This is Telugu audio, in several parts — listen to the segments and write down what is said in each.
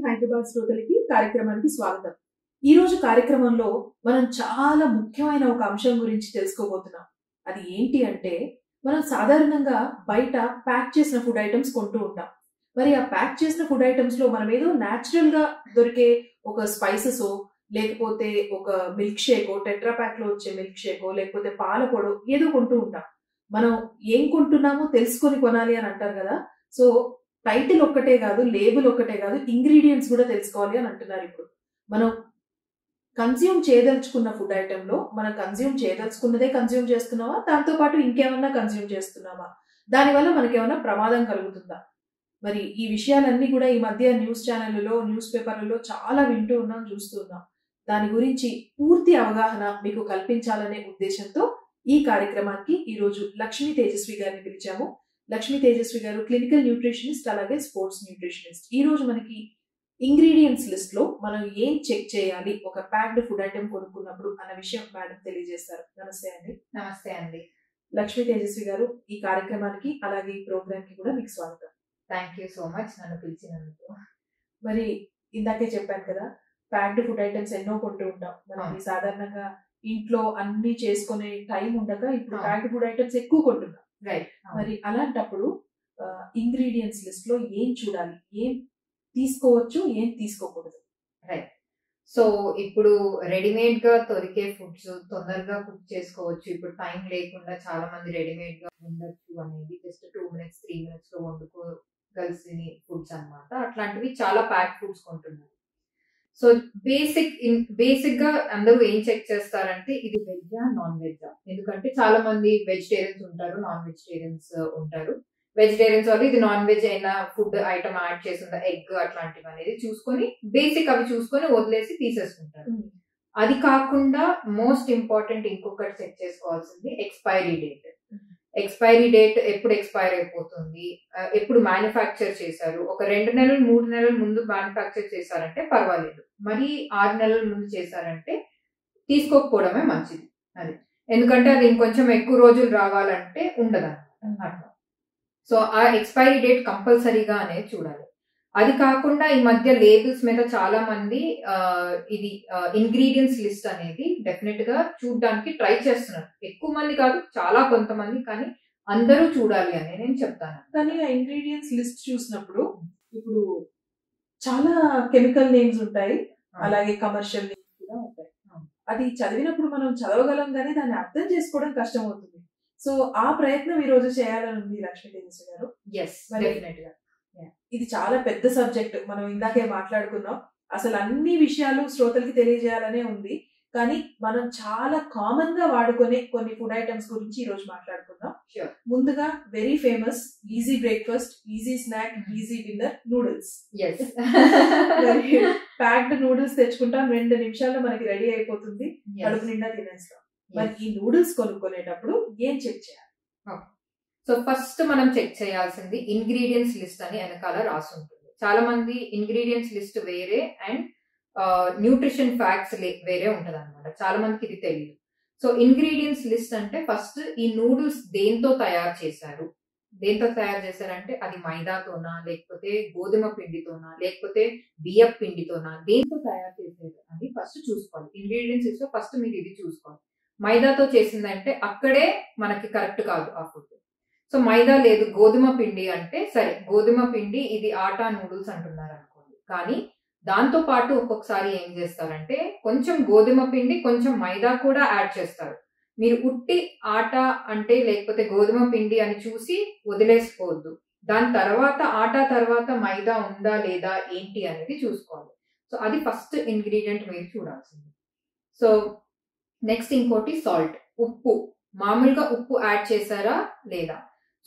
హైదరాబాద్ శ్రోతలకి కార్యక్రమానికి స్వాగతం. ఈ రోజు కార్యక్రమంలో మనం చాలా ముఖ్యమైన ఒక అంశం గురించి తెలుసుకోబోతున్నాం. అది ఏంటి అంటే, మనం సాధారణంగా బయట ప్యాక్ చేసిన ఫుడ్ ఐటమ్స్ కొంటూ ఉంటాం. మరి ఆ ప్యాక్ చేసిన ఫుడ్ ఐటమ్స్ లో మనం ఏదో న్యాచురల్ గా దొరికే ఒక స్పైసెస్ లేకపోతే ఒక మిల్క్ షేకో, టెట్రా ప్యాక్ లో వచ్చే మిల్క్ షేకో, లేకపోతే పాల పొడో ఏదో కొంటూ ఉంటాం. మనం ఏం కొంటున్నామో తెలుసుకొని కొనాలి అని అంటారు కదా. సో టైటిల్ ఒక్కటే కాదు, లేబుల్ ఒక్కటే కాదు, ఇంగ్రీడియంట్స్ కూడా తెలుసుకోవాలి అని అంటున్నారు. ఇప్పుడు మనం కన్స్యూమ్ చేయదలుచుకున్న ఫుడ్ ఐటమ్ లో మనం కన్స్యూమ్ చేయదలుచుకున్నదే కన్స్యూమ్ చేస్తున్నామా, దాంతో పాటు ఇంకేమన్నా కన్స్యూమ్ చేస్తున్నామా, దానివల్ల మనకేమన్నా ప్రమాదం కలుగుతుందా? మరి ఈ విషయాలన్నీ కూడా ఈ మధ్య న్యూస్ ఛానళ్లలో, న్యూస్ పేపర్లలో చాలా వింటూ ఉన్నాం, చూస్తూ ఉన్నాం. దాని గురించి పూర్తి అవగాహన మీకు కల్పించాలనే ఉద్దేశంతో ఈ కార్యక్రమానికి ఈ రోజు లక్ష్మీ తేజస్వి గారిని పిలిచాము. లక్ష్మీ తేజస్వి గారు క్లినికల్ న్యూట్రిషనిస్ట్, అలాగే స్పోర్ట్స్ న్యూట్రిషనిస్ట్. ఈ రోజు మనకి ఇంగ్రీడియంట్స్ లిస్ట్ లో మనం ఏం చెక్ చేయాలి ఒక ప్యాక్డ్ ఫుడ్ ఐటమ్ కొనుక్కున్నప్పుడు అన్న విషయం మేడం తెలియజేస్తారు. నమస్తే అండి. నమస్తే అండి. లక్ష్మీ తేజస్వి గారు, ఈ కార్యక్రమానికి అలాగే ఈ ప్రోగ్రామ్ కి కూడా మీకు స్వాగతం. థ్యాంక్ యూ సో మచ్ నన్ను పిలిచినందుకు. మరి ఇందాకే చెప్పాను కదా, ప్యాక్డ్ ఫుడ్ ఐటమ్స్ ఎన్నో కొంటూ ఉంటాం. మనకి సాధారణంగా ఇంట్లో అన్ని చేసుకునే టైం ఉండక ఇప్పుడు ప్యాక్డ్ ఫుడ్ ఐటమ్స్ ఎక్కువ కొంటున్నాం. రైట్. మరి అలాంటప్పుడు ఇంగ్రీడియంట్స్ లిస్ట్ లో ఏం చూడాలి, ఏం తీసుకోవచ్చు, ఏం తీసుకోకూడదు? రైట్. సో ఇప్పుడు రెడీమేడ్ గా దొరికే ఫుడ్స్ తొందరగా కుక్ చేసుకోవచ్చు. ఇప్పుడు టైం లేకుండా చాలా మంది రెడీమేడ్ గా ఉండొచ్చు అనేది జస్ట్ 2 minutes 3 minutes లో వండుకోగలిసిన ఫుడ్స్ అన్నమాట. అట్లాంటివి చాలా ప్యాక్ ఫుడ్స్ కొంటున్నారు. సో బేసిక్ గా అందరూ ఏం చెక్ చేస్తారంటే ఇది వెజ్జా నాన్ వెజ్జా. ఎందుకంటే చాలా మంది వెజిటేరియన్స్ ఉంటారు, నాన్ వెజిటేరియన్స్ ఉంటారు. వెజిటేరియన్స్ వాళ్ళు ఇది నాన్ వెజ్ అయినా ఫుడ్ ఐటమ్ యాడ్ చేసిందా, ఎగ్ అట్లాంటివి అనేది చూసుకొని బేసిక్ అవి చూసుకొని వదిలేసి తీసేసుకుంటారు. అది కాకుండా మోస్ట్ ఇంపార్టెంట్ ఇంకొకటి చెక్ చేసుకోవాల్సింది ఎక్స్పైరీ డేట్. ఎక్స్పైరీ డేట్ ఎప్పుడు ఎక్స్పైర్ అయిపోతుంది, ఎప్పుడు మ్యానుఫ్యాక్చర్ చేశారు. ఒక 2 నెలలు 3 నెలల ముందు మ్యానుఫ్యాక్చర్ చేశారంటే పర్వాలేదు, మరి 6 నెలల ముందు చేశారంటే తీసుకోకపోవడమే మంచిది. అది ఎందుకంటే అది ఇంకొంచెం ఎక్కువ రోజులు రావాలంటే ఉండదు అన్నమాట. సో ఆ ఎక్స్పైరీ డేట్ కంపల్సరీగా అనేది చూడాలి. అది కాకుండా ఈ మధ్య లేబుల్స్ మీద చాలా మంది ఇది ఇంగ్రీడియంట్స్ లిస్ట్ అనేది డెఫినెట్ గా చూడడానికి ట్రై చేస్తున్నారు. ఎక్కువ మంది కాదు, చాలా కొంతమంది, కానీ అందరూ చూడాలి అని నేను చెప్తాను. కానీ ఆ ఇంగ్రీడియంట్స్ లిస్ట్ చూసినప్పుడు ఇప్పుడు చాలా కెమికల్ నేమ్స్ ఉంటాయి, అలాగే కమర్షియల్ నేమ్స్ కూడా ఉంటాయి. అది చదివినప్పుడు మనం చదవగలం, కానీ దాన్ని అర్థం చేసుకోవడం కష్టం అవుతుంది. సో ఆ ప్రయత్నం ఈ రోజు చేయాలని ఉంది లక్ష్మీ తేజస్వి గారు. డెఫినెట్ గా ఇది చాలా పెద్ద సబ్జెక్ట్, మనం ఇందాకే మాట్లాడుకున్నాం. అసలు అన్ని విషయాలు శ్రోతలకి తెలియజేయాలనే ఉంది, కానీ మనం చాలా కామన్ గా వాడుకునే కొన్ని ఫుడ్ ఐటమ్స్ గురించి ఈ రోజు మాట్లాడుకుందాం. ముందుగా very famous, easy breakfast, easy snack, easy dinner, noodles. Packed noodles తెచ్చుకుంటాం, 2 నిమిషాల్లో మనకి రెడీ అయిపోతుంది, కడుపు నిండా తినేస్తాం. మరి ఈ నూడిల్స్ కొనుక్కునేటప్పుడు ఏం చెక్ చేయాలి? సో ఫస్ట్ మనం చెక్ చేయాల్సింది ఇంగ్రీడియంట్స్ లిస్ట్ అని వెనకాల రాసి ఉంటుంది. చాలా మంది ఇంగ్రీడియంట్స్ లిస్ట్ వేరే అండ్ న్యూట్రిషన్ ఫ్యాక్ట్స్ వేరే ఉంటది అనమాట. చాలా మందికి ఇది తెలియదు. సో ఇంగ్రీడియంట్స్ లిస్ట్ అంటే ఫస్ట్ ఈ నూడిల్స్ దేంతో తయారు చేశారంటే అది మైదాతోనా, లేకపోతే గోధుమ పిండితోనా, లేకపోతే బియ్యం పిండితోనా, దేంతో తయారు చేశారు అని ఫస్ట్ చూసుకోవాలి. ఇంగ్రీడియంట్స్ లిస్ట్ లో ఫస్ట్ మీరు ఇది చూసుకోవాలి. మైదాతో చేసిందంటే అక్కడే మనకి కరెక్ట్ కాదు ఆ ఫుడ్. సో మైదా లేదు, గోధుమ పిండి అంటే సరే, గోధుమ పిండి ఇది ఆటా నూడిల్స్ అంటున్నారు అనుకోండి, కానీ దాంతో పాటు ఒక్కొక్కసారి ఏం చేస్తారంటే కొంచెం గోధుమ పిండి కొంచెం మైదా కూడా యాడ్ చేస్తారు. మీరు ఉట్టి ఆటా అంటే లేకపోతే గోధుమ పిండి అని చూసి వదిలేసుకోవద్దు. దాని తర్వాత ఆటా తర్వాత మైదా ఉందా లేదా ఏంటి అనేది చూసుకోవాలి. సో అది ఫస్ట్ ఇంగ్రీడియంట్ మీరు చూడాల్సింది. సో నెక్స్ట్ ఇంకోటి సాల్ట్, ఉప్పు. మామూలుగా ఉప్పు యాడ్ చేశారా లేదా?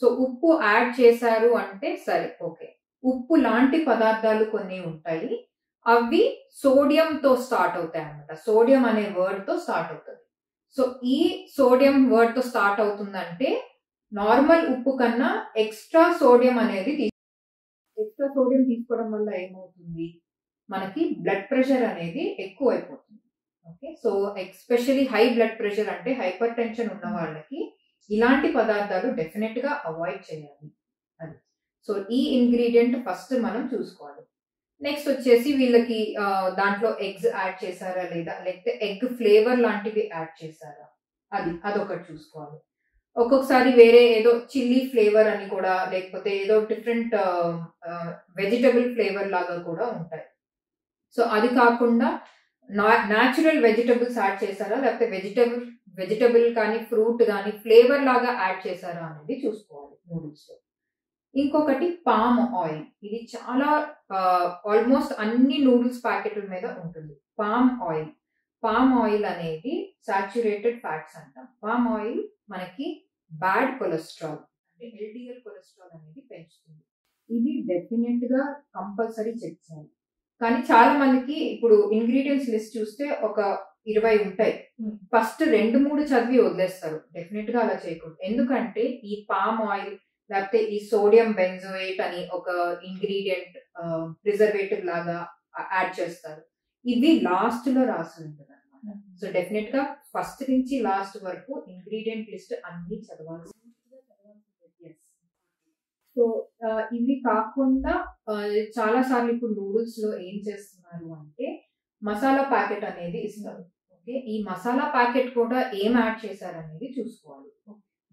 సో ఉప్పు యాడ్ చేశారు అంటే సరే, ఓకే. ఉప్పు లాంటి పదార్థాలు కొన్ని ఉంటాయి, అవి సోడియంతో స్టార్ట్ అవుతాయి అన్నమాట. సోడియం అనే వర్డ్ తో స్టార్ట్ అవుతుంది. సో ఈ సోడియం వర్డ్ తో స్టార్ట్ అవుతుందంటే నార్మల్ ఉప్పు కన్నా ఎక్స్ట్రా సోడియం అనేది ఎక్స్ట్రా సోడియం తీసుకోవడం వల్ల ఏమవుతుంది, మనకి బ్లడ్ ప్రెషర్ అనేది ఎక్కువ అయిపోతుంది. Okay, so especially high blood pressure అంటే హైపర్ టెన్షన్ ఉన్న వాళ్ళకి ఇలాంటి పదార్థాలు డెఫినెట్ గా అవాయిడ్ చేయాలి. అది సో ఈ ఇంగ్రీడియంట్ ఫస్ట్ మనం చూసుకోవాలి. నెక్స్ట్ వచ్చేసి వీళ్ళకి దాంట్లో ఎగ్స్ యాడ్ చేశారా లేదా, లేకపోతే ఎగ్ ఫ్లేవర్ లాంటివి యాడ్ చేశారా, అదొకటి చూసుకోవాలి. ఒక్కొక్కసారి వేరే ఏదో చిల్లీ ఫ్లేవర్ అని కూడా, లేకపోతే ఏదో డిఫరెంట్ వెజిటబుల్ ఫ్లేవర్ లాగా కూడా ఉంటాయి. సో అది కాకుండా న్యాచురల్ వెజిటబుల్స్ యాడ్ చేశారా, లేకపోతే వెజిటబుల్ కానీ ఫ్రూట్ కానీ ఫ్లేవర్ లాగా యాడ్ చేశారా అనేది చూసుకోవాలి నూడిల్స్ లో. ఇంకొకటి పామ్ ఆయిల్. ఇది చాలా ఆల్మోస్ట్ అన్ని నూడిల్స్ ప్యాకెట్ల మీద ఉంటుంది. పామ్ ఆయిల్ అనేది సాచురేటెడ్ ఫ్యాట్స్ అంటాం. పామ్ ఆయిల్ మనకి బ్యాడ్ కొలెస్ట్రాల్ అంటే ఎల్డిఎల్ కొలెస్ట్రాల్ అనేది పెంచుతుంది. ఇది డెఫినెట్ గా కంపల్సరీ చెక్ చేయాలి. కానీ చాలా మందికి ఇప్పుడు ఇంగ్రీడియంట్స్ లిస్ట్ చూస్తే ఒక 20 ఉంటాయి. ఫస్ట్ 2-3 చదివి వదిలేస్తారు. డెఫినెట్ గా అలా చేయకూడదు. ఎందుకంటే ఈ పామ్ ఆయిల్ లేకపోతే ఈ సోడియం బెంజోయేట్ అని ఒక ఇంగ్రీడియంట్ ప్రిజర్వేటివ్ లాగా యాడ్ చేస్తారు. ఇది లాస్ట్ లో రాసి ఉంటుంది అనమాట. సో డెఫినెట్ గా ఫస్ట్ నుంచి లాస్ట్ వరకు ఇంగ్రీడియంట్ లిస్ట్ అన్ని చదవాల్సి. సో ఇవి కాకుండా చాలా సార్లు ఇప్పుడు నూడిల్స్ లో ఏం చేస్తున్నారు అంటే మసాలా ప్యాకెట్ అనేది ఇస్తారు. ఓకే, ఈ మసాలా ప్యాకెట్ కూడా ఏం యాడ్ చేశారు అనేది చూసుకోవాలి.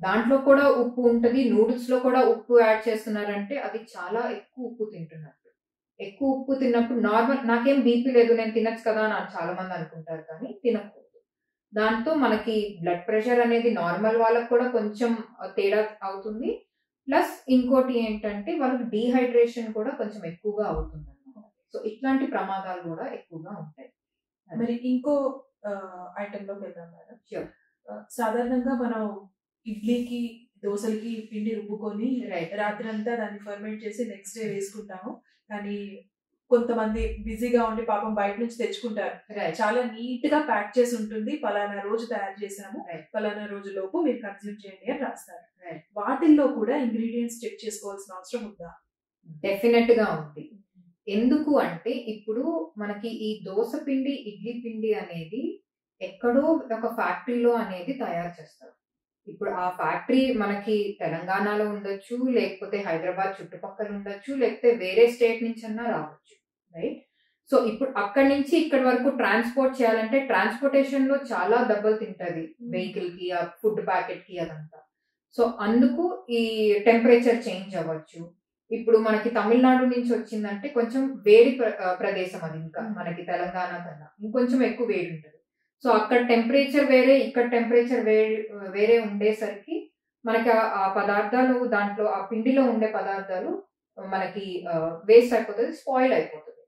దాంట్లో కూడా ఉప్పు ఉంటుంది, నూడిల్స్ లో కూడా ఉప్పు యాడ్ చేస్తున్నారంటే అది చాలా ఎక్కువ ఉప్పు తింటున్నట్టు. ఎక్కువ ఉప్పు తిన్నప్పుడు నార్మల్ నాకేం బీపీ లేదు నేను తినచ్చు కదా అని చాలా మంది అనుకుంటారు, కానీ తినకూడదు. దాంతో మనకి బ్లడ్ ప్రెషర్ అనేది నార్మల్ వాళ్ళకు కూడా కొంచెం తేడా అవుతుంది. ప్లస్ ఇంకోటి ఏంటంటే వాళ్ళకి డీహైడ్రేషన్ కూడా కొంచెం ఎక్కువగా అవుతుంది అన్నమాట. సో ఇట్లాంటి ప్రమాదాలు కూడా ఎక్కువగా ఉంటాయి. మరి ఇంకో ఐటమ్ లోకి వెళ్దాం మేడం. సాధారణంగా మనం ఇడ్లీకి దోశలకి పిండి రుబ్బుకొని రాత్రి అంతా దాన్ని ఫర్మెంట్ చేసి నెక్స్ట్ డే వేసుకుంటాము. కానీ కొంతమంది బిజీగా ఉండి పాపం బయట నుంచి తెచ్చుకుంటారు. చాలా నీట్ గా ప్యాక్ చేసి ఉంటుంది, పలానా రోజు తయారు చేసాము, పలానా రోజు లోపు మీరు కన్స్యూమ్ చేయండి అని రాస్తారు. వాటిల్లో కూడా ఇంగ్రీడియంట్స్ చెక్ చేసుకోవాల్సిన అవసరం ఉందా? డెఫినెట్ గా ఉంది. ఎందుకు అంటే ఇప్పుడు మనకి ఈ దోశ పిండి ఇడ్లీ పిండి అనేది ఎక్కడో ఒక ఫ్యాక్టరీలో అనేది తయారు చేస్తారు. ఇప్పుడు ఆ ఫ్యాక్టరీ మనకి తెలంగాణలో ఉండొచ్చు, లేకపోతే హైదరాబాద్ చుట్టుపక్కల ఉండొచ్చు, లేకపోతే వేరే స్టేట్ నుంచి అన్నా రావచ్చు, రైట్? సో ఇప్పుడు అక్కడి నుంచి ఇక్కడి వరకు ట్రాన్స్పోర్ట్ చేయాలంటే ట్రాన్స్పోర్టేషన్ లో చాలా దెబ్బలు తింటది వెహికల్ కి, ఆ ఫుడ్ ప్యాకెట్ కి, అదంతా. సో అందుకు ఈ టెంపరేచర్ చేంజ్ అవ్వచ్చు. ఇప్పుడు మనకి తమిళనాడు నుంచి వచ్చిందంటే కొంచెం వేడి ప్రదేశం అది, ఇంకా మనకి తెలంగాణ కన్నా ఇంకొంచెం ఎక్కువ వేడి ఉంటుంది. సో అక్కడ టెంపరేచర్ వేరే, ఇక్కడ టెంపరేచర్ వేరే ఉండేసరికి మనకి ఆ పదార్థాలు దాంట్లో ఆ పిండిలో ఉండే పదార్థాలు మనకి వేస్ట్ అయిపోతుంది, స్పాయిల్ అయిపోతుంది.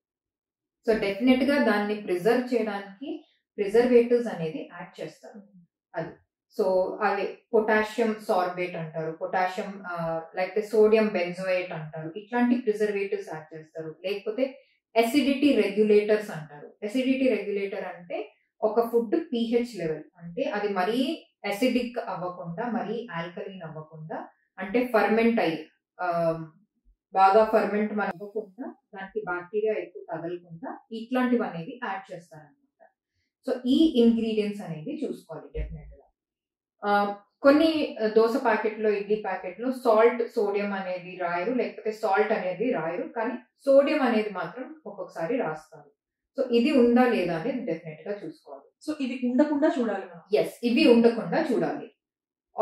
సో డెఫినెట్ గా దాన్ని ప్రిజర్వ్ చేయడానికి ప్రిజర్వేటివ్స్ అనేది యాడ్ చేస్తారు. అది సో అవి పొటాషియం సార్బేట్ అంటారు, పొటాషియం లేకపోతే సోడియం బెంజోయేట్ అంటారు. ఇట్లాంటి ప్రిజర్వేటివ్స్ యాడ్ చేస్తారు. లేకపోతే ఎసిడిటీ రెగ్యులేటర్స్ అంటారు. ఎసిడిటీ రెగ్యులేటర్ అంటే ఒక ఫుడ్ pH లెవెల్, అంటే అది మరీ అసిడిక్ అవ్వకుండా మరీ ఆల్కలీన్ అవ్వకుండా, అంటే ఫర్మెంట్ అయ్యి బాగా ఫర్మెంట్ అవ్వకుండా, దానికి బ్యాక్టీరియా ఎక్కువ తగలకుండా ఇట్లాంటివి అనేది యాడ్ చేస్తారనమాట. సో ఈ ఇంగ్రీడియంట్స్ అనేది చూసుకోవాలి డెఫినెట్ గా. కొన్ని దోశ ప్యాకెట్లో, ఇడ్లీ ప్యాకెట్లో సాల్ట్, సోడియం అనేది రాయరు, లేకపోతే సాల్ట్ అనేది రాయరు, కానీ సోడియం అనేది మాత్రం ఒక్కొక్కసారి రాస్తారు. సో ఇది ఉందా లేదా అనేది డెఫినెట్ గా చూసుకోవాలి. సో ఇవి ఉండకుండా చూడాలి. ఎస్, ఇవి ఉండకుండా చూడాలి.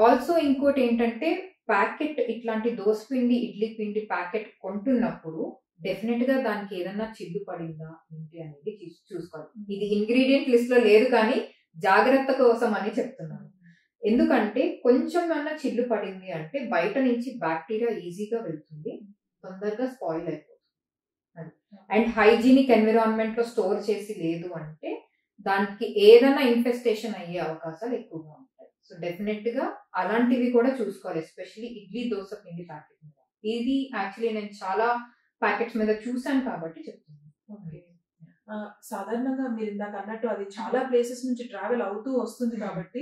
ఆల్సో ఇంకోటి ఏంటంటే ప్యాకెట్, ఇట్లాంటి దోశ పిండి ఇడ్లీ పిండి ప్యాకెట్ కొంటున్నప్పుడు డెఫినెట్ గా దానికి ఏదన్నా చిల్లు పడిందా ఏంటి అనేది చూసుకోవాలి. ఇది ఇంగ్రీడియంట్ లిస్ట్ లో లేదు, కానీ జాగ్రత్త కోసం అని చెప్తున్నాను. ఎందుకంటే కొంచెం అన్నా చిల్లు పడింది అంటే బయట నుంచి బ్యాక్టీరియా ఈజీగా వెళ్తుంది, తొందరగా స్పాయిల్ అయిపోతుంది. అండ్ హైజీనిక్ ఎన్విరాన్మెంట్ లో స్టోర్ చేసి లేదు అంటే దానికి ఏదైనా ఇన్ఫెస్టేషన్ అయ్యే అవకాశాలు ఎక్కువగా ఉంటాయి. సో డెఫినెట్ గా అలాంటివి కూడా చూసుకోవాలి, ఎస్పెషల్లీ ఇడ్లీ దోశ పిండి ప్యాకెట్ మీద. ఇది యాక్చువల్లీ నేను చాలా ప్యాకెట్స్ మీద చూసాను కాబట్టి చెప్తున్నాను. సాధారణంగా మీరు ఇందాక అన్నట్టు అది చాలా ప్లేసెస్ నుంచి ట్రావెల్ అవుతూ వస్తుంది కాబట్టి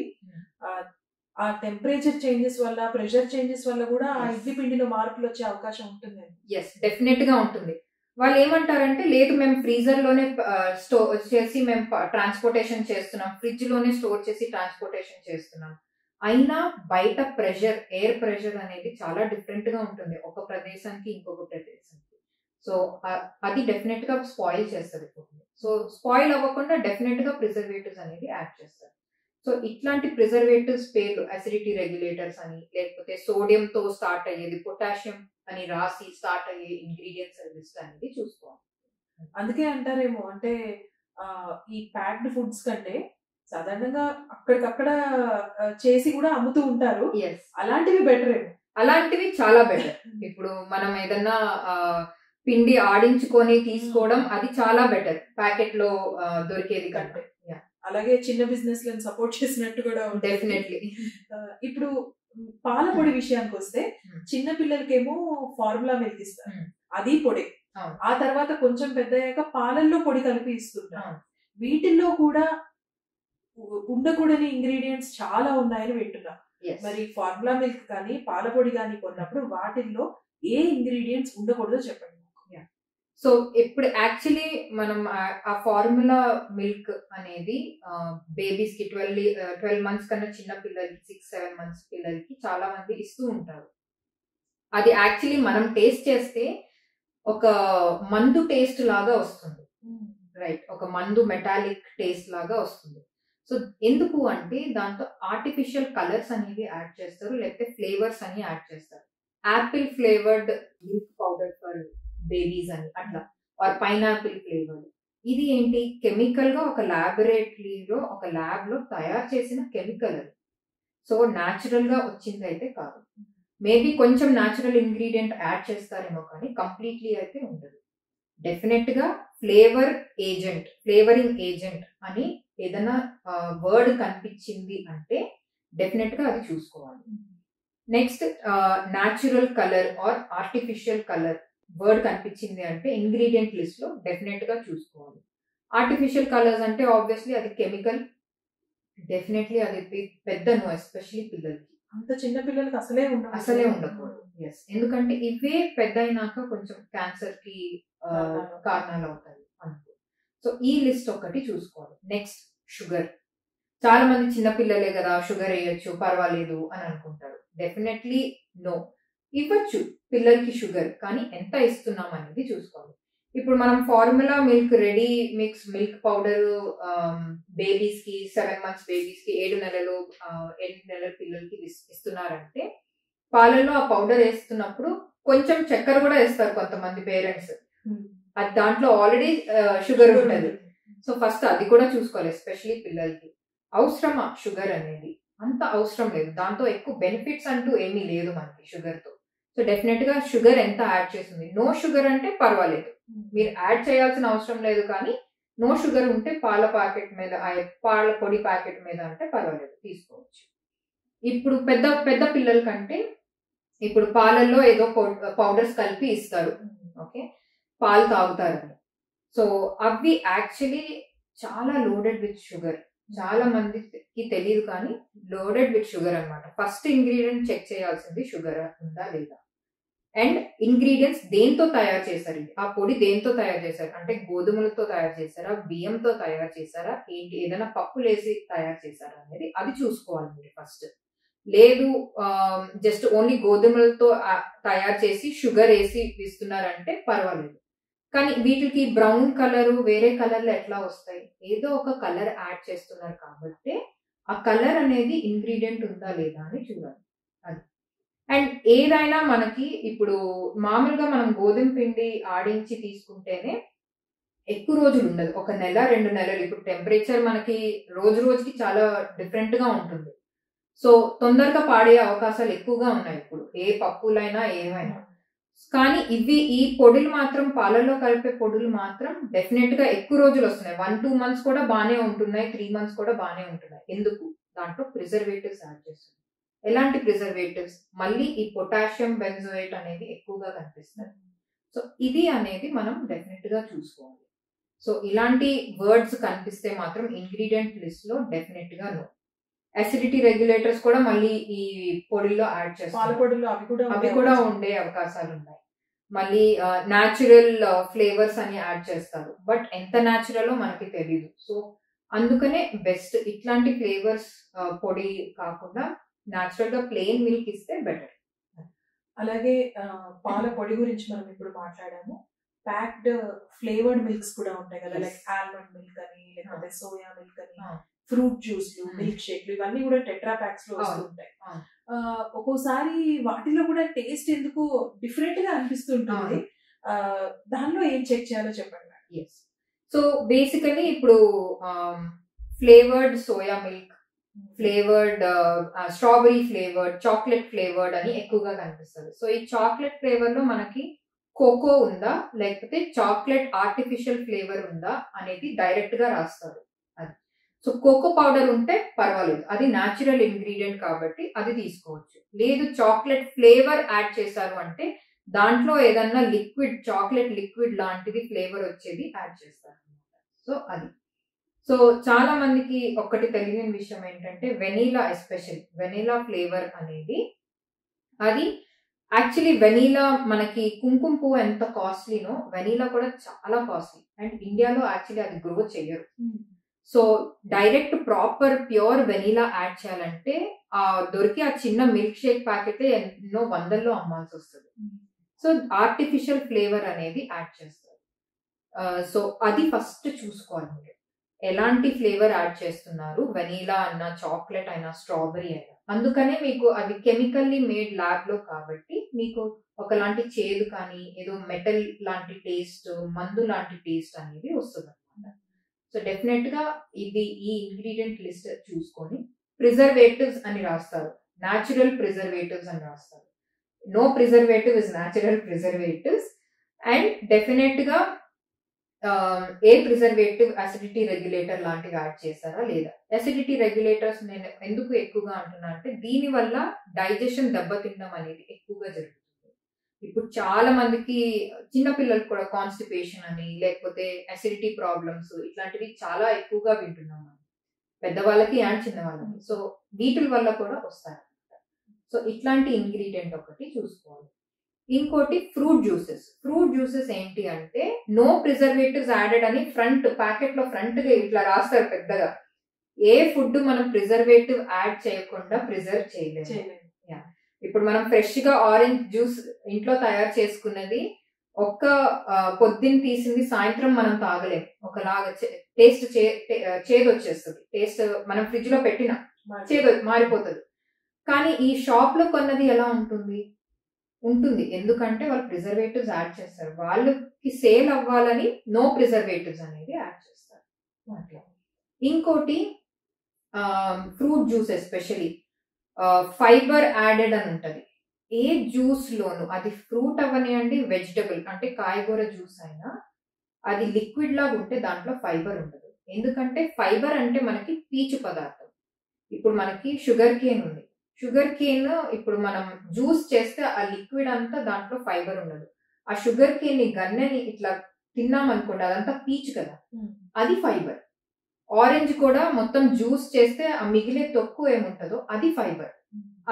ఆ టెంపరేచర్ చేంజెస్ వల్ల, ప్రెషర్ చేంజెస్ వల్ల కూడా ఆ ఇడ్లీ పిండిలో మార్పులు వచ్చే అవకాశం ఉంటుంది. ఎస్, డెఫినెట్ గా ఉంటుంది. వాళ్ళు ఏమంటారంటే లేదు మేము ఫ్రీజర్ లోనే స్టోర్ చేసి మేము ట్రాన్స్పోర్టేషన్ చేస్తున్నాం, ఫ్రిడ్జ్ లోనే స్టోర్ చేసి ట్రాన్స్పోర్టేషన్ చేస్తున్నాం. అయినా బయట ప్రెషర్, ఎయిర్ ప్రెషర్ అనేది చాలా డిఫరెంట్ గా ఉంటుంది ఒక ప్రదేశానికి ఇంకొక ప్రదేశానికి. సో అది డెఫినెట్ గా స్పాయిల్ చేస్తుంది ఫుడ్. సో స్పాయిల్ అవ్వకుండా డెఫినెట్ గా ప్రిజర్వేటివ్స్ అనేది యాడ్ చేస్తారు. సో ఇట్లాంటి ప్రిజర్వేటివ్స్ పేర్లు అసిడిటీ రెగ్యులేటర్స్ అని, లేకపోతే సోడియం తో స్టార్ట్ అయ్యేది పొటాషియం అని రాసి స్టార్ట్ అయ్యే ఇంగ్రీడియంట్స్ లిస్ట్ అనేది చూసుకోవాలి. అందుకే అంటారేమో అంటే ఈ ప్యాక్డ్ ఫుడ్స్ కంటే సాధారణంగా అక్కడికక్కడ చేసి కూడా అమ్ముతూ ఉంటారు, అలాంటివి బెటర్ ఏమో. అలాంటివి చాలా బెటర్. ఇప్పుడు మనం ఏదన్నా పిండి ఆడించుకొని తీసుకోవడం అది చాలా బెటర్ ప్యాకెట్ లో దొరికేది కంటే. అలాగే చిన్న బిజినెస్ లను సపోర్ట్ చేసినట్టు కూడా డెఫినెట్లీ. ఇప్పుడు పాల పొడి విషయానికి వస్తే చిన్న పిల్లలకేమో ఫార్ములా మిల్క్ ఇస్తారు, అది పొడి. ఆ తర్వాత కొంచెం పెద్దయ్యాక పాలల్లో పొడి కలిపి ఇస్తుంటారు. వీటిల్లో కూడా ఉండకూడని ఇంగ్రీడియంట్స్ చాలా ఉన్నాయని వింటున్నా. మరి ఫార్ములా మిల్క్ కానీ పాల పొడి కానీ కొన్నప్పుడు వాటిల్లో ఏ ఇంగ్రీడియంట్స్ ఉండకూడదో చెప్పండి. సో ఇప్పుడు యాక్చువల్లీ మనం ఆ ఫార్ములా మిల్క్ అనేది బేబీస్ కి 12 months కన్నా చిన్న పిల్లలకి 6-7 months పిల్లలకి చాలా మంది ఇస్తూ ఉంటారు. అది యాక్చువల్లీ మనం టేస్ట్ చేస్తే ఒక మందు టేస్ట్ లాగా వస్తుంది, రైట్? ఒక మందు మెటాలిక్ టేస్ట్ లాగా వస్తుంది. సో ఎందుకు అంటే దాంతో ఆర్టిఫిషియల్ కలర్స్ అనేవి యాడ్ చేస్తారు, లేకపోతే ఫ్లేవర్స్ అని యాడ్ చేస్తారు. Apple flavoured milk powder for babies అని అట్లా, ఆర్ పైనాపిల్ ఫ్లేవర్డ్. ఇది ఏంటి, కెమికల్ గా ఒక ల్యాబొరేటరీలో ఒక ల్యాబ్ లో తయారు చేసిన కెమికల్ అది. సో న్యాచురల్ గా వచ్చింది అయితే కాదు. మేబీ కొంచెం న్యాచురల్ ఇంగ్రీడియంట్ యాడ్ చేస్తారేమో కానీ కంప్లీట్లీ అయితే ఉండదు. డెఫినెట్ గా ఫ్లేవరింగ్ ఏజెంట్ అని ఏదైనా వర్డ్ కనిపించింది అంటే డెఫినెట్ గా అది చూసుకోవాలి. Next natural colour or artificial colour word కనిపించింది అంటే ఇంగ్రీడియంట్ లిస్ట్ లో డెఫినెట్ గా చూసుకోవాలి. ఆర్టిఫిషియల్ కలర్స్ అంటే ఆబ్వియస్లీ అది కెమికల్, డెఫినెట్లీ అది పెద్ద నో, ఎస్పెషలీ పిల్లలకి. అంత చిన్న పిల్లలకి అసలే ఉండకూడదు. ఎస్, ఎందుకంటే ఇవే పెద్ద అయినాక కొంచెం క్యాన్సర్ కి కారణాలు అవుతాయి అనుకో. సో ఈ లిస్ట్ ఒకటి చూసుకోవాలి. Next sugar. చాలా మంది చిన్న పిల్లలే కదా షుగర్ వేయొచ్చు పర్వాలేదు అని అనుకుంటారు. డెఫినెట్లీ నో, ఇవ్వచ్చు పిల్లలకి షుగర్, కానీ ఎంత ఇస్తున్నాం అనేది చూసుకోవాలి. ఇప్పుడు మనం formula milk ready mix milk powder babies కి 7 months బేబీస్ కి 7 నెలల పిల్లలకి ఇస్తున్నారంటే పాలల్లో ఆ పౌడర్ వేస్తున్నప్పుడు కొంచెం చక్కెర కూడా వేస్తారు కొంతమంది పేరెంట్స్. అది దాంట్లో ఆల్రెడీ షుగర్ ఉంటుంది. సో ఫస్ట్ అది కూడా చూసుకోవాలి, ఎస్పెషలీ పిల్లలకి. అవసరమా షుగర్ అనేది? అంత అవసరం లేదు, దాంతో ఎక్కువ బెనిఫిట్స్ అంటూ ఏమీ లేదు మనకి షుగర్ తో. సో డెఫినెట్ గా షుగర్ ఎంత యాడ్ చేస్తుంది. నో షుగర్ అంటే పర్వాలేదు, మీరు యాడ్ చేయాల్సిన అవసరం లేదు, కానీ నో షుగర్ ఉంటే పాల ప్యాకెట్ మీద పాల పొడి ప్యాకెట్ మీద అంటే పర్వాలేదు, తీసుకోవచ్చు. ఇప్పుడు పెద్ద పెద్ద పిల్లల కంటే ఇప్పుడు పాలల్లో ఏదో పౌడర్స్ కలిపి ఇస్తారు, ఓకే, పాలు తాగుతారని. సో అవి యాక్చువల్లీ చాలా లోడెడ్ విత్ షుగర్. చాలా మందికి తెలియదు కానీ లోడెడ్ విత్ షుగర్ అన్నమాట. ఫస్ట్ ఇంగ్రీడియంట్ చెక్ చేయాల్సింది షుగర్ ఉందా లేదా. అండ్ ఇంగ్రీడియంట్స్ దేంతో తయారు చేశారు, ఆ పొడి దేంతో తయారు చేశారు అంటే గోధుమలతో తయారు చేశారా, బియ్యంతో తయారు చేశారా, ఏంటి ఏదైనా పప్పులు వేసి తయారు చేశారా అనేది అది చూసుకోవాలి మీరు ఫస్ట్. లేదు జస్ట్ ఓన్లీ గోధుమలతో తయారు చేసి షుగర్ వేసి ఇస్తున్నారంటే పర్వాలేదు, కానీ వీటికి బ్రౌన్ కలర్ వేరే కలర్లు ఎట్లా వస్తాయి, ఏదో ఒక కలర్ యాడ్ చేస్తున్నారు కాబట్టి ఆ కలర్ అనేది ఇంగ్రీడియంట్ ఉందా లేదా అని చూడాలి అది. అండ్ ఏదైనా మనకి ఇప్పుడు మామూలుగా మనం గోధుమ పిండి ఆడించి తీసుకుంటేనే ఎక్కువ రోజులు ఉండదు, 1 నెల 2 నెలలు. ఇప్పుడు టెంపరేచర్ మనకి రోజు రోజుకి చాలా డిఫరెంట్ గా ఉంటుంది. సో తొందరగా పాడే అవకాశాలు ఎక్కువగా ఉన్నాయి ఇప్పుడు ఏ పప్పులైనా ఏమైనా. కానీ ఈ పొడులు మాత్రం పాలలో కలిపే పొడులు మాత్రం డెఫినెట్ గా ఎక్కువ రోజులు వస్తున్నాయి. 1-2 months కూడా బాగానే ఉంటున్నాయి, 3 months కూడా బాగానే ఉంటున్నాయి. ఎందుకు? దాంట్లో ప్రిజర్వేటివ్స్ యాడ్ చేస్తుంది. ఎలాంటి ప్రిజర్వేటివ్స్? మళ్ళీ ఈ పొటాషియం బెంజోయేట్ అనేది ఎక్కువగా కనిపిస్తుంది. సో ఇది అనేది మనం డెఫినెట్ గా చూసుకోవాలి. సో ఇలాంటి వర్డ్స్ కనిపిస్తే మాత్రం ఇంగ్రీడియంట్ లిస్ట్ లో డెఫినెట్ గా నో. అసిడిటీ రెగ్యులేటర్స్ కూడా మళ్ళీ ఈ పొడిలో యాడ్ చేస్తారు, అవి కూడా ఉండే అవకాశాలు ఉన్నాయి. మళ్ళీ న్యాచురల్ ఫ్లేవర్స్ అని యాడ్ చేస్తారు, బట్ ఎంత న్యాచురల్ మనకి తెలీదు. సో అందుకనే బెస్ట్ ఇట్లాంటి ఫ్లేవర్స్ పొడి కాకుండా న్యాచురల్ గా ప్లెయిన్ మిల్క్ ఇస్తే బెటర్. అలాగే పాల పొడి గురించి మనం ఇప్పుడు మాట్లాడాము. ప్యాక్డ్ ఫ్లేవర్డ్ మిల్క్స్ కూడా ఉంటాయి కదా, లైక్ ఆల్మండ్ మిల్క్ అని, లేకపోతే సోయా మిల్క్ అని, ఫ్రూట్ జ్యూస్లు, మిల్క్ షేక్లు, ఇవన్నీ కూడా టెట్రా ప్యాక్స్ లో వస్తూ ఉంటాయి. ఒక్కోసారి వాటిలో కూడా టేస్ట్ ఎందుకు డిఫరెంట్ గా అనిపిస్తుంటుంది. దానిలో ఏం చెక్ చేయాలో చెప్పండి. సో బేసికలీ ఇప్పుడు flavoured soya milk, flavoured strawberry flavoured, chocolate flavoured అని ఎక్కువగా కనిపిస్తుంది. సో ఈ చాక్లెట్ ఫ్లేవర్ లో మనకి కోకో ఉందా లేకపోతే చాక్లెట్ ఆర్టిఫిషియల్ ఫ్లేవర్ ఉందా అనేది డైరెక్ట్ గా రాస్తారు. అది సో కోకో పౌడర్ ఉంటే పర్వాలేదు, అది న్యాచురల్ ఇంగ్రీడియంట్ కాబట్టి అది తీసుకోవచ్చు. లేదు చాక్లెట్ ఫ్లేవర్ యాడ్ చేశారు అంటే దాంట్లో ఏదన్నా లిక్విడ్, చాక్లెట్ లిక్విడ్ లాంటిది ఫ్లేవర్ వచ్చేది యాడ్ చేస్తారు. సో అది సో చాలా మందికి ఒక్కటి తెలియని విషయం ఏంటంటే వెనీలా, ఎస్పెషల్ వెనీలా ఫ్లేవర్ అనేది అది యాక్చువల్లీ వెనీలా మనకి కుంకుమ పువ్వు ఎంత కాస్ట్లీనో వెనీలా కూడా చాలా కాస్ట్లీ. అండ్ ఇండియాలో యాక్చువల్లీ అది గ్రో చెయ్యరు. So direct proper pure vanilla add చేయాలంటే దొరికి ఆ చిన్న మిల్క్ షేక్ ప్యాకెట్ ఎన్నో వందల్లో అమ్మాల్సి వస్తుంది. సో ఆర్టిఫిషియల్ ఫ్లేవర్ అనేది యాడ్ చేస్తారు. సో అది ఫస్ట్ చూసుకోవాలి మీరు ఎలాంటి ఫ్లేవర్ యాడ్ చేస్తున్నారు, వెనీలా అయినా, చాక్లెట్ అయినా, స్ట్రాబెరీ అయినా. అందుకనే మీకు అది కెమికల్లీ మేడ్ ల్యాబ్ లో కాబట్టి మీకు ఒకలాంటి చేదు కానీ ఏదో మెటల్ లాంటి టేస్ట్, మందు లాంటి టేస్ట్ అనేది వస్తుంది అనమాట. సో డెఫినెట్ గా ఇది ఈ ఇంగ్రీడియంట్ లిస్ట్ చూసుకొని ప్రిజర్వేటివ్స్ అని రాస్తారు, న్యాచురల్ ప్రిజర్వేటివ్స్ అని రాస్తారు. No preservative is natural preservatives. And definite గా ఏ ప్రిజర్వేటివ్ అసిడిటీ రెగ్యులేటర్ లాంటివి యాడ్ చేస్తారా లేదా. అసిడిటీ రెగ్యులేటర్స్ నేను ఎందుకు ఎక్కువగా అంటున్నా అంటే దీని వల్ల డైజెషన్ దెబ్బతినడం అనేది ఎక్కువగా జరుగుతుంది. ఇప్పుడు చాలా మందికి చిన్నపిల్లలకు కూడా కాన్స్టిపేషన్ అని లేకపోతే అసిడిటీ ప్రాబ్లమ్స్ ఇట్లాంటివి చాలా ఎక్కువగా వింటున్నాం మనం, పెద్దవాళ్ళకి అండ్ చిన్నవాళ్ళకి. సో వీటి వల్ల కూడా వస్తాయి. సో ఇట్లాంటి ఇంగ్రీడియంట్ ఒకటి చూసుకోవాలి. ఇంకోటి ఫ్రూట్ జ్యూసెస్. ఫ్రూట్ జ్యూసెస్ ఏంటి అంటే నో ప్రిజర్వేటివ్స్ యాడెడ్ అని ఫ్రంట్ ప్యాకెట్ లో ఫ్రంట్ గా ఇట్లా రాస్తారు పెద్దగా. ఏ ఫుడ్ మనం ప్రిజర్వేటివ్ యాడ్ చేయకుండా ప్రిజర్వ్ చేయలేము. ఇప్పుడు మనం ఫ్రెష్ గా ఆరెంజ్ జ్యూస్ ఇంట్లో తయారు చేసుకున్నది ఒక్క పొద్దున్న తీసింది సాయంత్రం మనం తాగలేము, ఒకలాగా టేస్ట్ చేదు వచ్చేస్తుంది. టేస్ట్ మనం ఫ్రిడ్జ్ లో పెట్టిన చేదు మారిపోతుంది. కానీ ఈ షాప్ లో కొన్నది ఎలా ఉంటుంది, ఎందుకంటే వాళ్ళు ప్రిజర్వేటివ్స్ యాడ్ చేస్తారు. వాళ్ళకి సేల్ అవ్వాలని నో ప్రిజర్వేటివ్స్ అనేది యాడ్ చేస్తారు. ఇంకోటి fruit juice especially fibre added అని ఉంటది. ఏ జ్యూస్ లోను అది ఫ్రూట్ అవనియండి, వెజిటబుల్ అంటే కాయగూర జ్యూస్ అయినా అది లిక్విడ్ లాగా ఉంటే దాంట్లో ఫైబర్ ఉండదు. ఎందుకంటే ఫైబర్ అంటే మనకి పీచు పదార్థం. ఇప్పుడు మనకి షుగర్ కేన్ ఉంది, షుగర్ కేన్ ఇప్పుడు మనం జ్యూస్ చేస్తే ఆ లిక్విడ్ అంతా దాంట్లో ఫైబర్ ఉండదు. ఆ షుగర్ కేన్ ని గన్నెని ఇట్లా తిన్నాం అనుకోండి అదంతా పీచు కదా, అది ఫైబర్. ఆరెంజ్ కూడా మొత్తం జ్యూస్ చేస్తే ఆ మిగిలే తొక్కు ఏముంటుందో అది ఫైబర్.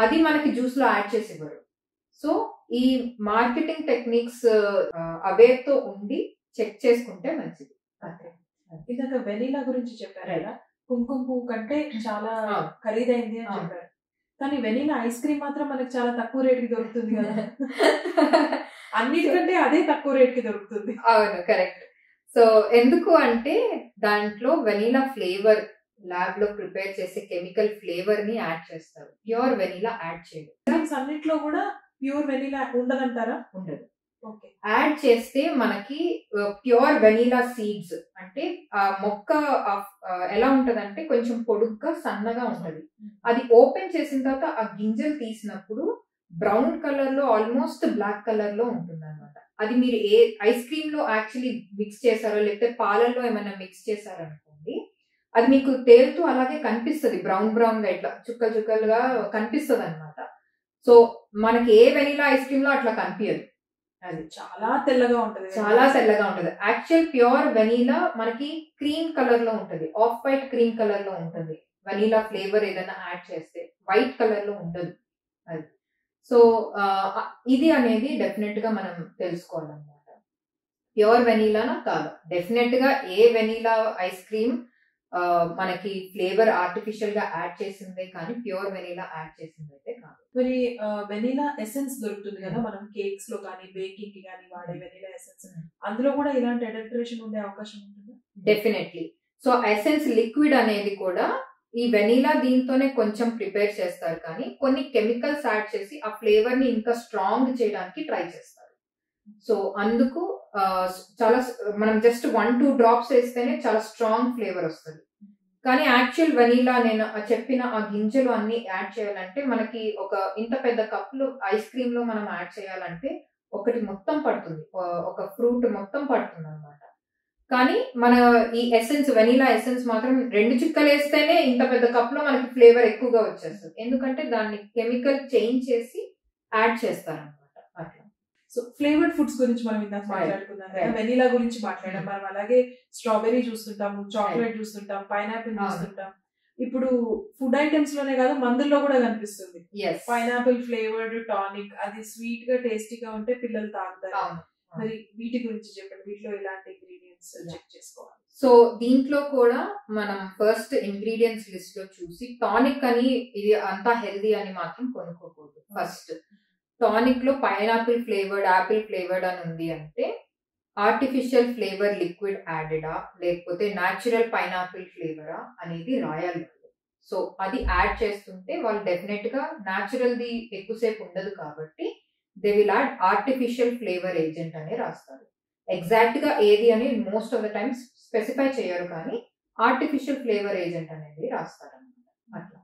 అది మనకి జ్యూస్ లో యాడ్ చేసి ఇవ్వరు. సో ఈ మార్కెటింగ్ టెక్నిక్స్ అవేర్తో ఉండి చెక్ చేసుకుంటే మంచిది. ఇందాక వెనీలా గురించి చెప్పారు కదా, కుంకుమ పువ్వు కంటే చాలా ఖరీదైంది అని చెప్పారు. కానీ వెనీలా ఐస్ క్రీమ్ మాత్రం మనకి చాలా తక్కువ రేట్కి దొరుకుతుంది కదా. అన్నిటికంటే అదే తక్కువ రేట్కి దొరుకుతుంది. అవును, కరెక్ట్. సో ఎందుకు అంటే దాంట్లో వెనీలా ఫ్లేవర్ ల్యాబ్ లో ప్రిపేర్ చేసే కెమికల్ ఫ్లేవర్ ని యాడ్ చేస్తారు, ప్యూర్ వెనీలా యాడ్ చేయరు. అన్నిట్లో కూడా ప్యూర్ వెనీలా ఉండదంటారా? ఉండదు. యాడ్ చేస్తే మనకి ప్యూర్ వెనీలా సీడ్స్ అంటే ఆ మొక్క ఎలా ఉంటదంటే కొంచెం పొడుగ్గా సన్నగా ఉంటది. అది ఓపెన్ చేసిన తర్వాత ఆ గింజలు తీసినప్పుడు బ్రౌన్ కలర్ లో ఆల్మోస్ట్ బ్లాక్ కలర్ లో ఉంటుంది అనమాట. అది మీరు ఏ ఐస్ క్రీమ్ లో యాక్చువల్లీ మిక్స్ చేశారో లేకపోతే పాలల్లో ఏమైనా మిక్స్ చేశారనుకోండి, అది మీకు తేలుతూ అలాగే కనిపిస్తుంది, బ్రౌన్ బ్రౌన్ గా ఇట్లా చుక్కలు చుక్కలుగా కనిపిస్తుంది అనమాట. సో మనకి ఏ వెనీలా ఐస్ క్రీమ్ లో అట్లా కనిపించదు, అది చాలా తెల్లగా ఉంటది. చాలా తెల్లగా ఉంటది. యాక్చువల్ ప్యూర్ వెనీలా మనకి క్రీమ్ కలర్ లో ఉంటది, ఆఫ్ వైట్ క్రీమ్ కలర్ లో ఉంటుంది. వెనీలా ఫ్లేవర్ ఏదైనా యాడ్ చేస్తే వైట్ కలర్ లో ఉండదు అది. సో ఇది అనేది డెఫినెట్ గా మనం తెలుసుకోవాలన్నమాట. ప్యూర్ వెనీలానా కాదు. డెఫినెట్ గా ఏ వెనీలా ఐస్ క్రీమ్ మనకి ఫ్లేవర్ ఆర్టిఫిషియల్ గా యాడ్ చేసిందే కానీ ప్యూర్ వెనీలా యాడ్ చేసింది అయితే కాదు. మరి వెనీలా ఎసెన్స్ దొరుకుతుంది కదా మనం కేక్స్ లో కానీ బేకింగ్ కి కానీ వాడే వెనీలా ఎసెన్స్, అందులో కూడా ఇలాంటి అడల్టరేషన్ ఉండే అవకాశం ఉంటుందా? డెఫినెట్లీ. సో ఎసెన్స్ లిక్విడ్ అనేది కూడా ఈ వెనీలా దీంతోనే కొంచెం ప్రిపేర్ చేస్తారు, కానీ కొన్ని కెమికల్స్ యాడ్ చేసి ఆ ఫ్లేవర్ ని ఇంకా స్ట్రాంగ్ చేయడానికి ట్రై చేస్తారు. సో అందుకు చాలా మనం జస్ట్ 1-2 డ్రాప్స్ వేస్తేనే చాలా స్ట్రాంగ్ ఫ్లేవర్ వస్తుంది. కానీ యాక్చువల్ వెనీలా నేను చెప్పిన ఆ గింజలు అన్ని యాడ్ చేయాలంటే మనకి ఒక ఇంత పెద్ద కప్పులు ఐస్ క్రీమ్ లో మనం యాడ్ చేయాలంటే ఒకటి మొత్తం పడుతుంది, ఒక ఫ్రూట్ మొత్తం పడుతుంది అనమాట. కానీ మన ఈ ఎసెన్స్ వెనీలా ఎసెన్స్ మాత్రం 2 చుక్కలు వేస్తేనే ఇంత పెద్ద కప్ లో మనకి ఫ్లేవర్ ఎక్కువగా వచ్చేస్తుంది, ఎందుకంటే దాన్ని కెమికల్ చేంజ్ చేసి యాడ్ చేస్తారనమాట అట్లా. సో ఫ్లేవర్డ్ ఫుడ్స్ గురించి మనం ఇందాక మాట్లాడుకున్నాం కదా, వెనీలా గురించి మాట్లాడాం మనం. అలాగే స్ట్రాబెర్రీ చూస్తుంటాము, చాక్లెట్ చూస్తుంటాం, పైనాపిల్ చూస్తుంటాం. ఇప్పుడు ఫుడ్ ఐటమ్స్ లోనే కాదు మందుల్లో కూడా కనిపిస్తుంది పైనాపిల్ ఫ్లేవర్డ్ టానిక్. అది స్వీట్ గా టేస్టీగా ఉంటే పిల్లలు తాగుతారు. మరి వీటి గురించి చెప్పండి, వీటిలో ఎలాంటి ఇంగ్రీడియంట్స్ చెక్ చేసుకోవాలి? సో దీంట్లో కూడా మనం ఫస్ట్ ఇంగ్రీడియంట్స్ లిస్ట్ లో చూసి టానిక్ అని ఇది అంతా హెల్దీ అని మాత్రం కొనుక్కోకూడదు. ఫస్ట్ టానిక్ లో పైనాపిల్ ఫ్లేవర్డ్, యాపిల్ ఫ్లేవర్డ్ అని ఉంది అంటే ఆర్టిఫిషియల్ ఫ్లేవర్ లిక్విడ్ యాడెడా లేకపోతే న్యాచురల్ పైనాపిల్ ఫ్లేవరా అనేది రాయాలి. సో అది యాడ్ చేస్తుంటే వాళ్ళు డెఫినెట్ గా న్యాచురల్ ది ఎక్కువసేపు ఉండదు కాబట్టి they will add artificial flavour agent అనే రాస్తారు. ఎగ్జాక్ట్ గా ఏది అని most of the times specify చేయరు, కానీ ఆర్టిఫిషియల్ ఫ్లేవర్ ఏజెంట్ అనేది రాస్తారు అనమాట అట్లా.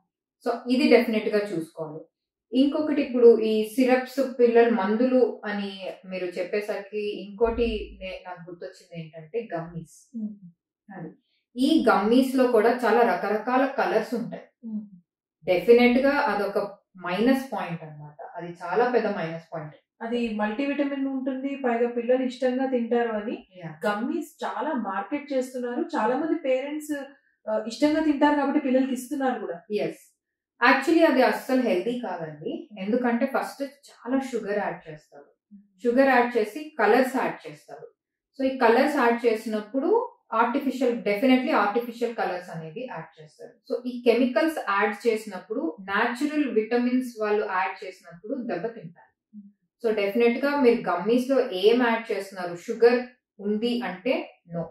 సో ఇది డెఫినెట్ గా చూసుకోవాలి. ఇంకొకటి ఇప్పుడు ఈ సిరప్స్ పిల్లల మందులు అని మీరు చెప్పేసరికి ఇంకోటి నాకు గుర్తొచ్చింది ఏంటంటే గమ్మీస్. అది ఈ గమ్మీస్ లో కూడా చాలా రకరకాల కలర్స్ ఉంటాయి. డెఫినెట్ గా అదొక మైనస్ పాయింట్ అన్నమాట, అది చాలా పెద్ద మైనస్ పాయింట్. అది మల్టీవిటమిన్ ఉంటుంది, పైగా పిల్లలు ఇష్టంగా తింటారు అని గమ్మీస్ చాలా మార్కెట్ చేస్తున్నారు. చాలా మంది పేరెంట్స్ ఇష్టంగా తింటారు కాబట్టి పిల్లలకి ఇస్తున్నారు కూడా. ఎస్, యాక్చువల్లీ అది అస్సలు హెల్దీ కాదండి, ఎందుకంటే ఫస్ట్ చాలా షుగర్ యాడ్ చేస్తారు. షుగర్ యాడ్ చేసి కలర్స్ యాడ్ చేస్తారు. సో ఈ కలర్స్ యాడ్ చేసినప్పుడు డెఫినెట్లీ ఆర్టిఫిషియల్ కలర్స్ అనేది యాడ్ చేస్తారు. సో ఈ కెమికల్స్ యాడ్ చేసినప్పుడు న్యాచురల్ విటమిన్స్ వాళ్ళు యాడ్ చేసినప్పుడు దెబ్బతింటారు. సో డెఫినెట్ గా మీరు గమ్మీస్ లో ఏం యాడ్ చేస్తున్నారు, షుగర్ ఉంది అంటే నో,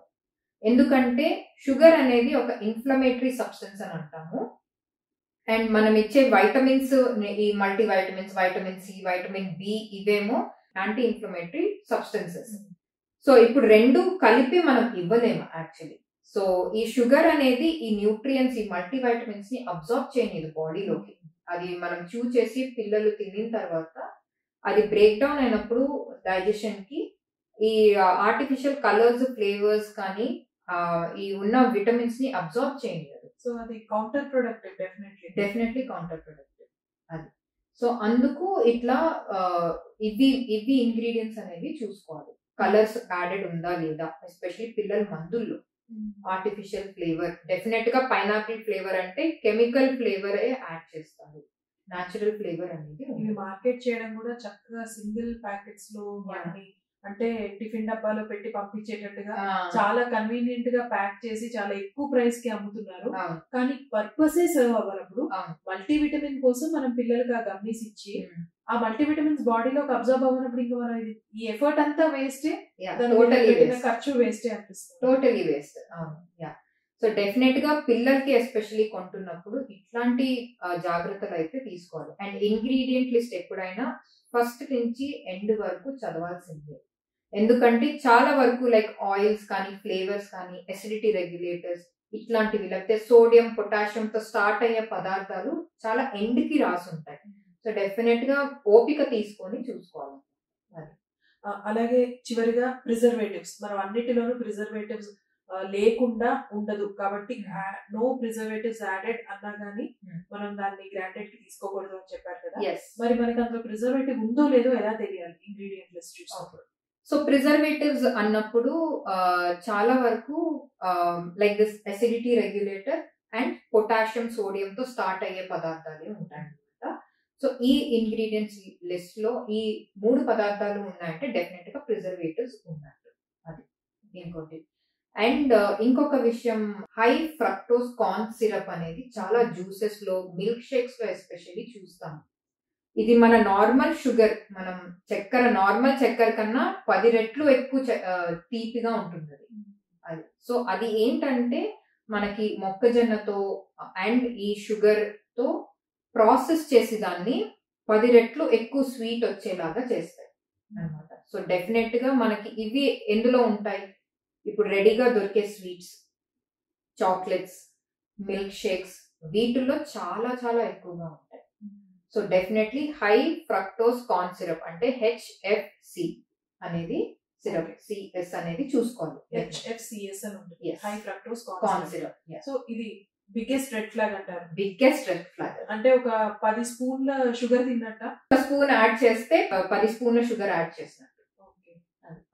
ఎందుకంటే షుగర్ అనేది ఒక ఇన్ఫ్లమేటరీ సబ్స్టెన్స్ అని అంటాము. అండ్ మనం ఇచ్చే వైటమిన్స్, ఈ multi vitamins, vitamin C, vitamin B, ఇవేమో యాంటీ ఇన్ఫ్లమేటరీ సబ్స్టెన్సెస్. సో ఇప్పుడు రెండు కలిపి మనం ఇవ్వలేము యాక్చువల్లీ. సో ఈ షుగర్ అనేది ఈ న్యూట్రియన్స్, ఈ మల్టీ వైటమిన్స్ ని అబ్జార్బ్ చేయలేదు బాడీలోకి. అది మనం చూ చేసి పిల్లలు తినిన తర్వాత అది బ్రేక్ డౌన్ అయినప్పుడు డైజెషన్ కి ఈ ఆర్టిఫిషియల్ కలర్స్, ఫ్లేవర్స్ కానీ ఈ ఉన్న విటమిన్స్ ని అబ్జార్బ్ చేయలేదు. సో అది counter productive, definitely counter productive అది. సో అందుకు ఇట్లా ఇవి ఇంగ్రీడియంట్స్ అనేవి చూసుకోవాలి. కలర్స్ యాడెడ్ ఉందా లేదా, ఎస్పెషల్లీ పిల్లల మందుల్లో. ఆర్టిఫిషియల్ ఫ్లేవర్, డెఫినెట్ గా పైనాపిల్ ఫ్లేవర్ అంటే కెమికల్ ఫ్లేవర్ యాడ్ చేస్తారు, న్యాచురల్ ఫ్లేవర్ అనేది. ఇవి మార్కెట్ చేయడం కూడా చక్కగా సింగిల్ ప్యాకెట్స్ లో వాటిని అంటే టిఫిన్ డబ్బాలో పెట్టి పంపించేటట్టుగా చాలా కన్వీనియంట్ గా ప్యాక్ చేసి చాలా ఎక్కువ ప్రైస్ కి అమ్ముతున్నారు. కానీ పర్పసే సర్వ్ అవ్వనప్పుడు మల్టీవిటమిన్ కోసం మనం పిల్లలకి ఆ గమ్మీస్ ఇచ్చి ఆ మల్టీవిటమిన్స్ బాడీలోకి అబ్జర్వ్ అవ్వనప్పుడు ఇంకా మనం ఈ ఎఫర్ట్ అంతా వేస్టే, ఖర్చు వేస్టే అనిపిస్తుంది. Totally waste. సో డెఫినెట్ గా పిల్లలకి ఎస్పెషల్లీ కొంటున్నప్పుడు ఇట్లాంటి జాగ్రత్తలు అయితే తీసుకోవాలి. అండ్ ఇంగ్రీడియంట్ లిస్ట్ ఎప్పుడైనా ఫస్ట్ నుంచి ఎండ్ వరకు చదవాల్సిందే, ఎందుకంటే చాలా వరకు లైక్ ఆయిల్స్ కానీ, ఫ్లేవర్స్ కానీ, ఎసిడిటీ రెగ్యులేటర్స్ ఇట్లాంటివి, లేకపోతే సోడియం, పొటాషియం తో స్టార్ట్ అయ్యే పదార్థాలు చాలా ఎండ్ కి రాసి ఉంటాయి. సో డెఫినెట్ గా ఓపిక తీసుకొని చూసుకోవాలి. అలాగే చివరిగా ప్రిజర్వేటివ్స్, మనం అన్నిటిలోనూ ప్రిజర్వేటివ్స్ లేకుండా ఉండదు కాబట్టి నో ప్రిజర్వేటివ్స్ యాడెడ్ అన్నా గానీ మనం దాన్ని గ్రాంటెడ్ కి తీసుకోకూడదు అని చెప్పారు కదా. మరి మనకి అందులో ప్రిజర్వేటివ్ ఉందో లేదో ఎలా తెలియాలి ఇంగ్రీడియంట్ లిస్ట్ చూసినప్పుడు? సో ప్రిజర్వేటివ్స్ అన్నప్పుడు చాలా వరకు like this acidity regulator and potassium, sodium తో స్టార్ట్ అయ్యే పదార్థాలే ఉంటాయి అనమాట. సో ఈ ఇంగ్రీడియంట్స్ లిస్ట్ లో ఈ 3 పదార్థాలు ఉన్నాయంటే డెఫినెట్ గా ప్రిజర్వేటివ్స్ ఉన్నట్టు. అది ఇంకోటి. అండ్ ఇంకొక విషయం, హై ఫ్రక్టోస్ కార్న్ సిరప్ అనేది చాలా జ్యూసెస్ లో, మిల్క్ షేక్స్ లో ఎస్పెషల్లీ చూస్తాం. ఇది మన నార్మల్ షుగర్, మనం నార్మల్ చక్కెర కన్నా 10 రెట్లు ఎక్కువ తీపిగా ఉంటుంది అది. సో అది ఏంటంటే మనకి మొక్కజొన్నతో అండ్ ఈ షుగర్ తో ప్రాసెస్ చేసి దాన్ని 10 రెట్లు ఎక్కువ స్వీట్ వచ్చేలాగా చేస్తాయి అన్నమాట. సో డెఫినెట్ గా మనకి ఇవి ఎందులో ఉంటాయి, ఇప్పుడు రెడీగా దొరికే స్వీట్స్, చాక్లెట్స్, మిల్క్ షేక్స్, వీటిల్లో చాలా చాలా ఎక్కువగా ఉంటాయి. So definitely high fructose corn syrup అంటే HFC అనేది సిరప్, CS అనేది చూసుకోవాలి. HFCS అని ఉంటుంది, high fructose corn syrup. So ఇది బిగ్గెస్ట్ రెడ్ ఫ్లాగ్ అంటారు. బిగ్గెస్ట్ రెడ్ ఫ్లాగ్ అంటే ఒక 10 స్పూన్ల షుగర్ తిన్నట్ట. ఒక స్పూన్ యాడ్ చేస్తే 10 స్పూన్ల షుగర్ యాడ్ చేసినట్టు.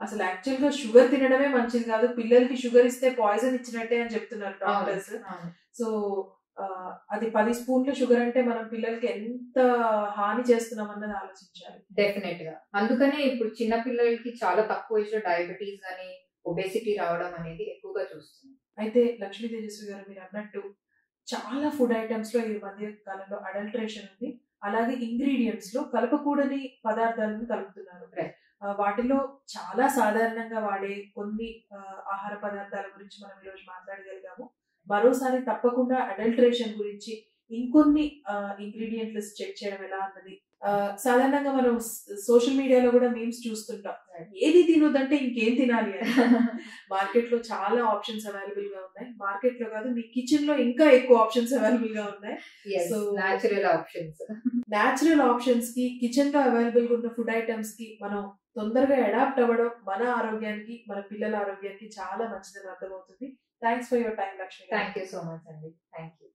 అసలు యాక్చువల్ గా షుగర్ తినడమే మంచిది కాదు, పిల్లలకి షుగర్ ఇస్తే పాయిజన్ ఇచ్చినట్టే అని చెప్తున్నారు డాక్టర్స్. సో అది 10 స్పూన్ల షుగర్ అంటే మనం పిల్లలకి ఎంత హాని చేస్తున్నాం అన్నది ఆలోచించాలి. డెఫినెట్ గా. అందుకనే ఇప్పుడు చిన్న పిల్లలకి చాలా తక్కువ ఏజ్ లో డయాబెటీస్ అని, ఒబేసిటీ రావడం అనేది ఎక్కువగా చూస్తున్నాం. అయితే లక్ష్మీ తేజస్వి గారు, మీరు అన్నట్టు చాలా ఫుడ్ ఐటమ్స్ లో ఈ మధ్య కాలంలో అడల్ట్రేషన్ ఉంది. అలాగే ఇంగ్రీడియంట్స్ లో కలపకూడని పదార్థాలను కలుపుతున్నారు. వాటిలో చాలా సాధారణంగా వాడే కొన్ని ఆహార పదార్థాల గురించి మనం ఈరోజు మాట్లాడగలిగాము. మరోసారి తప్పకుండా అడల్ట్రేషన్ గురించి ఇంకొన్ని ఇంగ్రీడియంట్ లిస్ట్ చెక్ చేయడం ఎలా అన్నది. సాధారణంగా మనం సోషల్ మీడియాలో కూడా మీమ్స్ చూస్తుంటాం, ఏది తినొద్దంటే ఇంకేం తినాలి అని. మార్కెట్ లో చాలా ఆప్షన్స్ అవైలబుల్ గా ఉన్నాయి. మార్కెట్ లో కాదు, మీ కిచెన్ లో ఇంకా ఎక్కువ ఆప్షన్స్ అవైలబుల్ గా ఉన్నాయి. సో న్యాచురల్ ఆప్షన్స్ కి, కిచెన్ లో అవైలబుల్ గా ఉన్న ఫుడ్ ఐటమ్స్ కి మనం తొందరగా అడాప్ట్ అవ్వడం మన ఆరోగ్యానికి, మన పిల్లల ఆరోగ్యానికి చాలా మంచిదని అర్థమవుతుంది. Thanks for your time Lakshmi. Thank you so much అండి. Thank you.